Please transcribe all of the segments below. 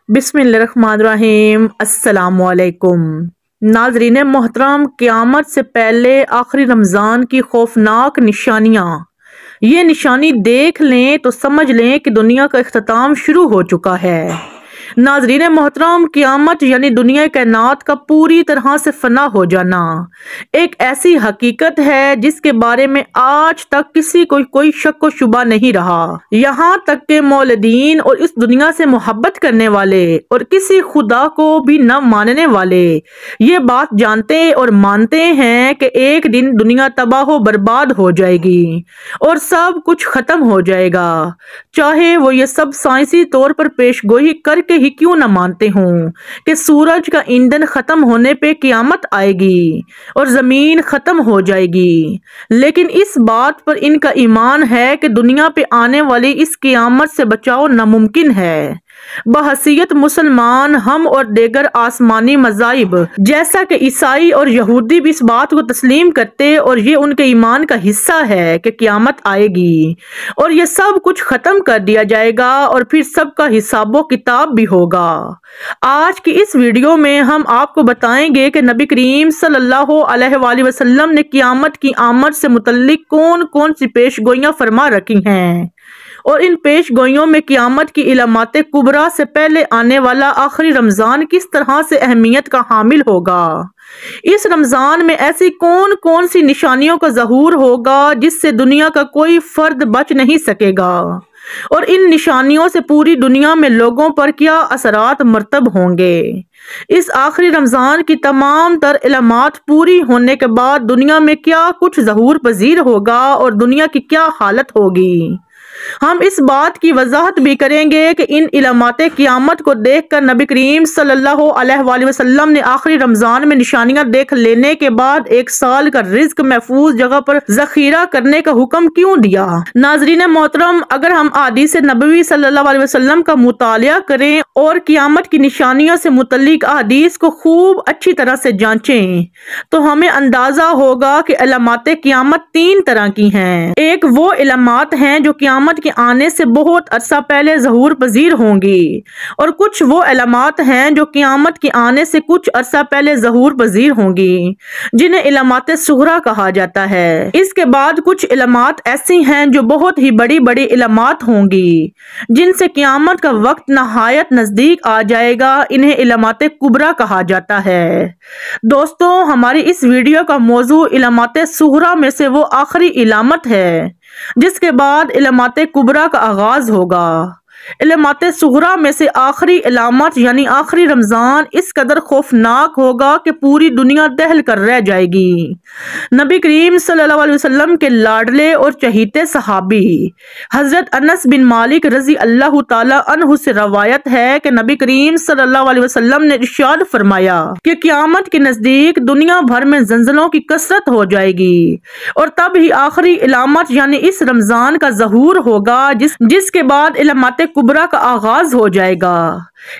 بسم اللہ الرحمن الرحیم۔ السلام علیکم ناظرین محترم، قیامت سے پہلے آخری رمضان کی خوفناک نشانیاں۔ یہ نشانی دیکھ لیں تو سمجھ لیں کہ دنیا کا اختتام شروع ہو چکا ہے۔ ناظرین محترم، قیامت یعنی دنیا کائنات کا پوری طرح سے فنا ہو جانا ایک ایسی حقیقت ہے جس کے بارے میں آج تک کسی کو کوئی شک و شبہ نہیں رہا، یہاں تک کہ مولدین اور اس دنیا سے محبت کرنے والے اور کسی خدا کو بھی نہ ماننے والے یہ بات جانتے اور مانتے ہیں کہ ایک دن دنیا تباہ و برباد ہو جائے گی اور سب کچھ ختم ہو جائے گا، چاہے وہ یہ سب سائنسی طور پر پیش گوئی کر کے ہی کیوں نہ مانتے ہوں کہ سورج کا ایندھن ختم ہونے پہ قیامت آئے گی اور زمین ختم ہو جائے گی، لیکن اس بات پر ان کا ایمان ہے کہ دنیا پہ آنے والی اس قیامت سے بچاؤ ناممکن ہے۔ بحیثیت مسلمان ہم اور دیگر آسمانی مذاہب جیسا کہ عیسائی اور یہودی بھی اس بات کو تسلیم کرتے اور یہ ان کے ایمان کا حصہ ہے کہ قیامت آئے گی اور یہ سب کچھ ختم کر دیا جائے گا اور پھر سب کا حساب و کتاب بھی ہوگا۔ آج کی اس ویڈیو میں ہم آپ کو بتائیں گے کہ نبی کریم صلی اللہ علیہ وآلہ وسلم نے قیامت کی آمد سے متعلق کون کون سی پیش گوئیاں فرما رکھی ہیں اور ان پیش گوئیوں میں قیامت کی علامات کبریٰ سے پہلے آنے والا آخری رمضان کس طرح سے اہمیت کا حامل ہوگا۔ اس رمضان میں ایسی کون کون سی نشانیوں کا ظہور ہوگا جس سے دنیا کا کوئی فرد بچ نہیں سکے گا اور ان نشانیوں سے پوری دنیا میں لوگوں پر کیا اثرات مرتب ہوں گے۔ اس آخری رمضان کی تمام تر علامات پوری ہونے کے بعد دنیا میں کیا کچھ ظہور پذیر ہوگا اور دنیا کی کیا حالت ہوگی۔ ہم اس بات کی وضاحت بھی کریں گے کہ ان علامات قیامت کو دیکھ کر نبی کریم صلی اللہ علیہ وآلہ وسلم نے آخری رمضان میں نشانیاں دیکھ لینے کے بعد ایک سال کا رزق محفوظ جگہ پر ذخیرہ کرنے کا حکم کیوں دیا۔ ناظرین محترم، اگر ہم احادیث نبوی صلی اللہ علیہ وسلم کا مطالعہ کریں اور قیامت کی نشانیوں سے متعلق احادیث کو خوب اچھی طرح سے جانچیں تو ہمیں اندازہ ہوگا کہ علامات قیامت تین طرح کی ہیں۔ ایک وہ علامات ہیں جو قیامت کے آنے سے بہت عرصہ پہلے ظہور پذیر ہوں گی اور کچھ وہ علامات ہیں جو قیامت کے آنے سے کچھ عرصہ پہلے ظہور پذیر ہوں گی جنہیں علامات صغریٰ کہا جاتا ہے۔ اس کے بعد کچھ علامات ایسی ہیں جو بہت ہی بڑی بڑی علامات ہوں گی جن سے قیامت کا وقت نہایت نزدیک آ جائے گا، انہیں علامات کبریٰ کہا جاتا ہے۔ دوستوں، ہماری اس ویڈیو کا موضوع علامات صغریٰ میں سے وہ آخری علامت ہے جس کے بعد علامات کبریٰ کا آغاز ہوگا۔ علامات صغریٰ میں سے آخری علامت یعنی آخری رمضان اس قدر خوفناک ہوگا کہ پوری دنیا دہل کر رہ جائے گی۔ نبی کریم صلی اللہ علیہ وسلم کے لاڈلے اور چہیتے صحابی حضرت انس بن مالک رضی اللہ تعالی عنہ سے روایت ہے کہ نبی کریم صلی اللہ علیہ وسلم نے ارشاد فرمایا کہ قیامت کے نزدیک دنیا بھر میں زلزلوں کی کثرت ہو جائے گی اور تب ہی آخری علامت یعنی اس رمضان کا ظہور ہوگا جس کے بعد علامات کبریٰ کا آغاز ہو جائے گا۔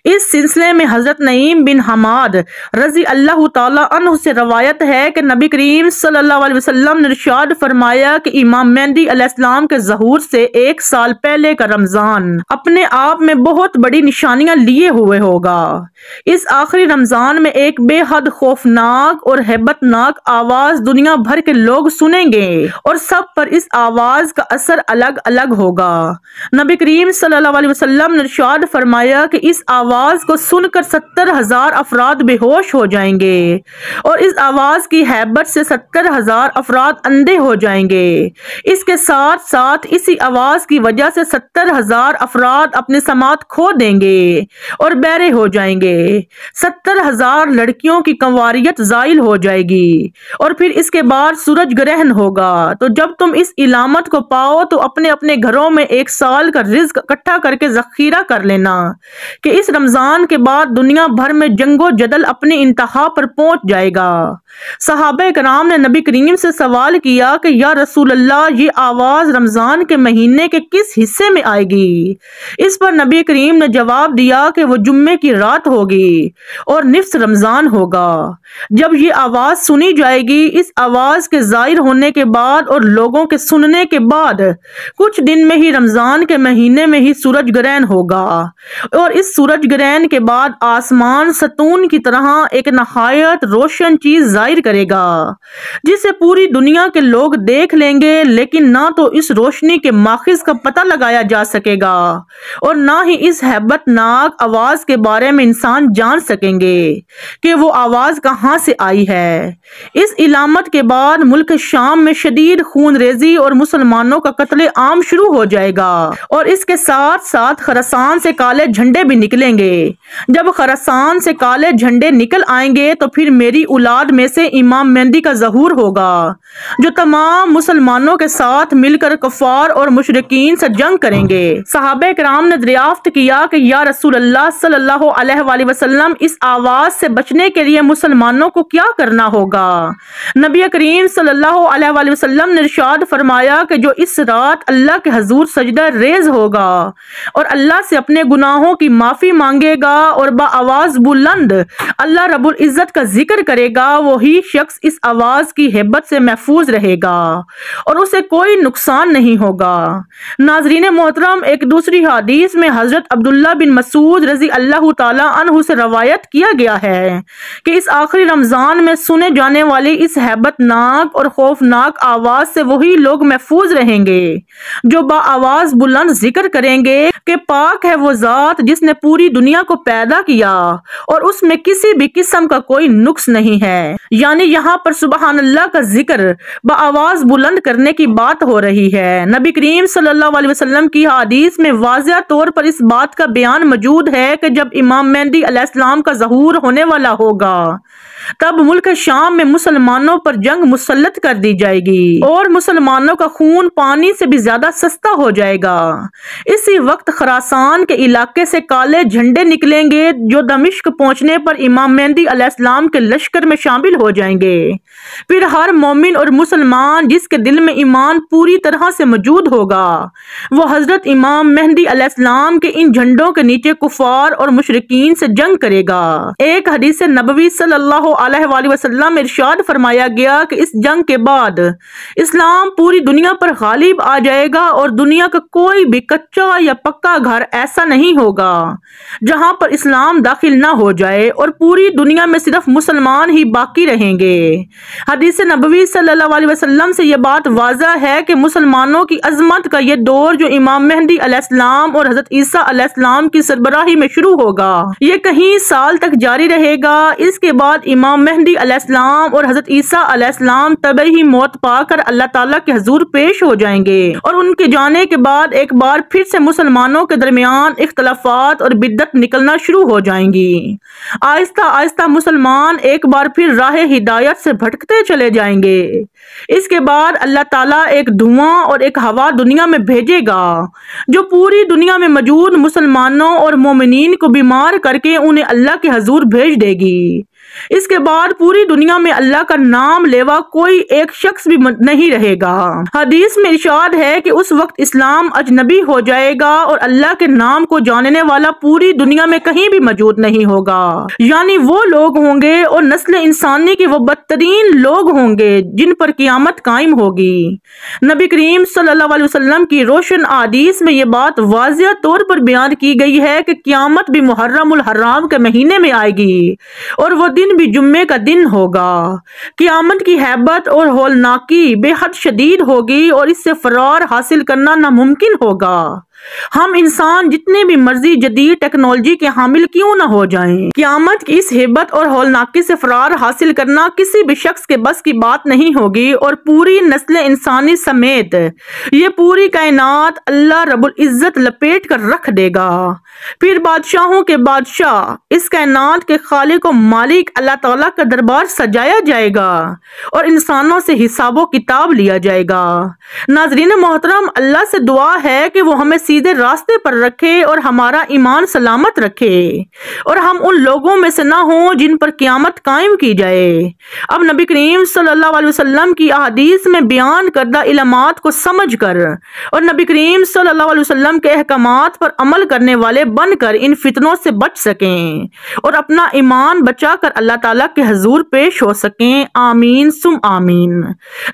اس سلسلے میں حضرت نعیم بن حماد رضی اللہ تعالی عنہ سے روایت ہے کہ نبی کریم صلی اللہ علیہ وسلم نے ارشاد فرمایا کہ امام مہدی علیہ السلام کے ظہور سے ایک سال پہلے کا رمضان اپنے آپ میں بہت بڑی نشانیاں لیے ہوئے ہوگا۔ اس آخری رمضان میں ایک بے حد خوفناک اور ہیبت ناک آواز دنیا بھر کے لوگ سنیں گے اور سب پر اس آواز کا اثر الگ الگ ہوگا۔ نبی کریم صلی اللہ علیہ وسلم نے ارشاد فرمایا کہ اس آواز کو سن کر 70,000 افراد بے ہوش ہو جائیں گے اور اس آواز کی ہیبت سے 70,000 افراد اندھے ہو جائیں گے۔ اس کے ساتھ ساتھ اسی آواز کی وجہ سے 70,000 افراد اپنے سماعت کھو دیں گے اور بہرے ہو جائیں گے۔ 70,000 لڑکیوں کی کنواریت زائل ہو جائے گی اور پھر اس کے بعد سورج گرہن ہوگا۔ تو جب تم اس علامت کو پاؤ تو اپنے اپنے گھروں میں ایک سال کا رزق اکٹھا کر کے ذخیرہ کر لینا کہ اس رمضان کے بعد دنیا بھر میں جنگ و جدل اپنی انتہا پر پہنچ جائے گا۔ صحابہ کرام نے نبی کریم سے سوال کیا کہ یا رسول اللہ، یہ آواز رمضان کے مہینے کے کس حصے میں آئے گی؟ اس پر نبی کریم نے جواب دیا کہ وہ جمعے کی رات ہوگی اور نصف رمضان ہوگا۔ جب یہ آواز سنی جائے گی، اس آواز کے ظاہر ہونے کے بعد اور لوگوں کے سننے کے بعد کچھ دن میں ہی رمضان کے مہینے میں ہی سورج سورج گرہن ہوگا، اور اس سورج گرہن کے بعد آسمان ستون کی طرح ایک نہایت روشن چیز ظاہر کرے گا جسے پوری دنیا کے لوگ دیکھ لیں گے، لیکن نہ تو اس روشنی کے ماخذ کا پتہ لگایا جا سکے گا اور نہ ہی اس ہیبت ناک آواز کے بارے میں انسان جان سکیں گے کہ وہ آواز کہاں سے آئی ہے۔ اس علامت کے بعد ملک شام میں شدید خون ریزی اور مسلمانوں کا قتل عام شروع ہو جائے گا، اور اس کے ساتھ ساتھ خراسان سے کالے جھنڈے بھی نکلیں گے۔ جب خراسان سے کالے جھنڈے نکل آئیں گے تو پھر میری اولاد میں سے امام مہدی کا ظہور ہوگا جو تمام مسلمانوں کے ساتھ مل کر کفار اور مشرکین سے جنگ کریں گے۔ صحابہ کرام نے دریافت کیا کہ یا رسول اللہ صلی اللہ علیہ وآلہ وسلم، اس آواز سے بچنے کے لیے مسلمانوں کو کیا کرنا ہوگا؟ نبی کریم صلی اللہ علیہ وآلہ وسلم نے ارشاد فرمایا کہ جو اس رات اللہ کے حضور سجدہ ریز ہوگا اور اللہ سے اپنے گناہوں کی معافی مانگے گا اور بآواز بلند اللہ رب العزت کا ذکر کرے گا، وہی شخص اس آواز کی ہیبت سے محفوظ رہے گا اور اسے کوئی نقصان نہیں ہوگا۔ ناظرین محترم، ایک دوسری حدیث میں حضرت عبداللہ بن مسعود رضی اللہ تعالی عنہ سے روایت کیا گیا ہے کہ اس آخری رمضان میں سنے جانے والی اس ہیبت ناک اور خوفناک آواز سے وہی لوگ محفوظ رہیں گے جو بآواز بلند ذکر کریں گے کہ پاک ہے وہ ذات جس نے پوری دنیا کو پیدا کیا اور اس میں کسی بھی قسم کا کوئی نقص نہیں ہے۔ یعنی یہاں پر سبحان اللہ کا ذکر بآواز بلند کرنے کی بات ہو رہی ہے۔ نبی کریم صلی اللہ علیہ وسلم کی حدیث میں واضح طور پر اس بات کا بیان موجود ہے کہ جب امام مہدی علیہ السلام کا ظہور ہونے والا ہوگا تب ملک شام میں مسلمانوں پر جنگ مسلط کر دی جائے گی اور مسلمانوں کا خون پانی سے بھی زیادہ سستا ہو جائے گا۔ اسی وقت خراسان کے علاقے سے کالے جھنڈے نکلیں گے جو دمشق پہنچنے پر امام مہدی علیہ السلام کے لشکر میں شامل ہو جائیں گے۔ پھر ہر مومن اور مسلمان جس کے دل میں ایمان پوری طرح سے موجود ہوگا وہ حضرت امام مہدی علیہ السلام کے ان جھنڈوں کے نیچے کفار اور مشرکین سے جنگ کرے گا۔ ایک حدیث نبوی صلی اللہ علیہ وآلہ وسلم میں ارشاد فرمایا گیا کہ اس جنگ کے بعد اسلام پوری دنیا پر غالب آ جائے گا اور دنیا کا کوئی بھی کچا یا پکا گھر ایسا نہیں ہوگا جہاں پر اسلام داخل نہ ہو جائے اور پوری دنیا میں صرف مسلمان ہی باقی رہیں گے۔ حدیث نبوی صلی اللہ علیہ وسلم سے یہ بات واضح ہے کہ مسلمانوں کی عظمت کا یہ دور جو امام مہدی علیہ السلام اور حضرت عیسیٰ علیہ السلام کی سربراہی میں شروع ہوگا یہ کئی سال تک جاری رہے گا۔ اس کے بعد امام مہدی علیہ السلام اور حضرت عیسیٰ علیہ السلام طبعی موت پا کر اللہ تعالیٰ کے حضور پیش ہو جائیں گے اور ان کے جانے کے بعد ایک بار پھر سے مسلمانوں کے درمیان اختلافات اور بدعت نکلنا شروع ہو جائیں گی۔ آہستہ آہستہ مسلمان ایک بار پھر راہ ہدایت سے بھٹکتے چلے جائیں گے۔ اس کے بعد اللہ تعالیٰ ایک دھواں اور ایک ہوا دنیا میں بھیجے گا جو پوری دنیا میں موجود مسلمانوں اور مومنین کو بیمار کر کے انہیں اللہ کے حضور بھیج دے گی۔ اس کے بعد پوری دنیا میں اللہ کا نام لیوا کوئی ایک شخص بھی نہیں رہے گا۔ حدیث میں ارشاد ہے کہ اس وقت اسلام اجنبی ہو جائے گا اور اللہ کے نام کو جاننے والا پوری دنیا میں کہیں بھی موجود نہیں ہوگا۔ یعنی وہ لوگ ہوں گے اور نسل انسانی کے وہ بدترین لوگ ہوں گے جن پر قیامت قائم ہوگی۔ نبی کریم صلی اللہ علیہ وسلم کی روشن حدیث میں یہ بات واضح طور پر بیان کی گئی ہے کہ قیامت بھی محرم الحرام کے مہینے میں آئے گی اور وہ دن بھی جمعے کا دن ہوگا۔ قیامت کی ہیبت اور ہولناکی بے حد شدید ہوگی اور اس سے فرار حاصل کرنا ناممکن ہوگا۔ ہم انسان جتنے بھی مرضی جدید ٹیکنالوجی کے حامل کیوں نہ ہو جائیں، قیامت کی اس ہیبت اور ہولناکی سے فرار حاصل کرنا کسی بھی شخص کے بس کی بات نہیں ہوگی اور پوری نسل انسانی سمیت یہ پوری کائنات اللہ رب العزت لپیٹ کر رکھ دے گا۔ پھر بادشاہوں کے بادشاہ اس کائنات کے خالق و مالک اللہ تعالیٰ کا دربار سجایا جائے گا اور انسانوں سے حساب و کتاب لیا جائے گا۔ ناظرین محترم، اللہ سے دعا ہے کہ وہ ہمیں سیدھے راستے پر رکھے اور ہمارا ایمان سلامت رکھے اور ہم ان لوگوں میں سے نہ ہوں جن پر قیامت قائم کی جائے۔ اب نبی کریم صلی اللہ علیہ وسلم کی احادیث میں بیان کردہ علامات کو سمجھ کر اور نبی کریم صلی اللہ علیہ وسلم کے احکامات پر عمل کرنے والے بن کر ان فتنوں سے بچ سکیں اور اپنا ایمان بچا کر اللہ تعالیٰ کے حضور پیش ہو سکیں۔ آمین ثم آمین۔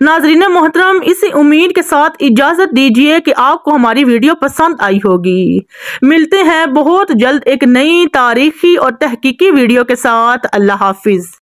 ناظرین محترم، اسی امید کے ساتھ اجازت دیجیے کہ آپ کو ہماری ویڈیو پسند پسند آئی ہوگی۔ ملتے ہیں بہت جلد ایک نئی تاریخی اور تحقیقی ویڈیو کے ساتھ۔ اللہ حافظ۔